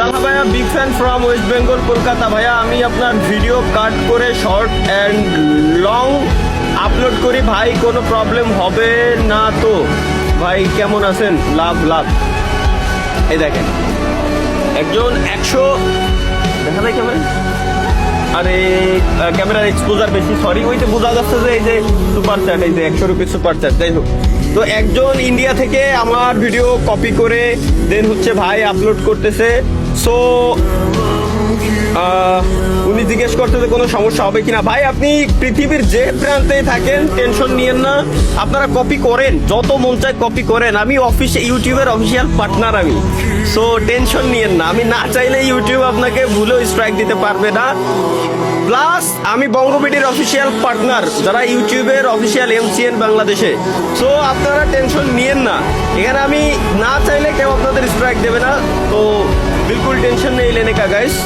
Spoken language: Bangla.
তালহা ভাইয়া big fan from West Bengal Kolkata. ভাইয়া আমি আপনার ভিডিও কাট করে শর্ট অ্যান্ড লং আপলোড করি ভাই, কোনো প্রবলেম হবে না তো? ভাই কেমন আছেন? লাভ লাভ। এই দেখেন একজন 100 দেখা যায় ক্যামেরা, আরে ক্যামেরার এক্সপোজার বেশি, সরি। ওইটা বোঝা যাচ্ছে যে এই যে সুপার চ্যাট, এই যে 100 রুপির সুপার চ্যাট। যাই হোক, তো একজন ইন্ডিয়া থেকে আমার ভিডিও কপি করে দেন হচ্ছে ভাই আপলোড করতেছে। সো উনি জিজ্ঞেস করতেছে কোনো সমস্যা হবে কিনা। ভাই আপনি পৃথিবীর যে প্রান্তেই থাকেন টেনশন নিয়েন না, আপনারা কপি করেন, যত মন চায় কপি করেন। আমি ইউটিউবের অফিসিয়াল পার্টনার আমি। সো টেনশন নিয়েন না, আমি না চাইলে ইউটিউব আপনাকে ভুলেও স্ট্রাইক দিতে পারবে না। প্লাস আমি বঙ্গবিডির অফিসিয়াল পার্টনার, যারা ইউটিউবের অফিসিয়াল এমসিএন বাংলাদেশে। সো আপনারা টেনশন নিয়েন না, এখানে আমি না চাইলে কেউ আপনাদের স্ট্রাইক দেবে না। তো বিলকুল টেনশন নেই লেনে কা গাইস।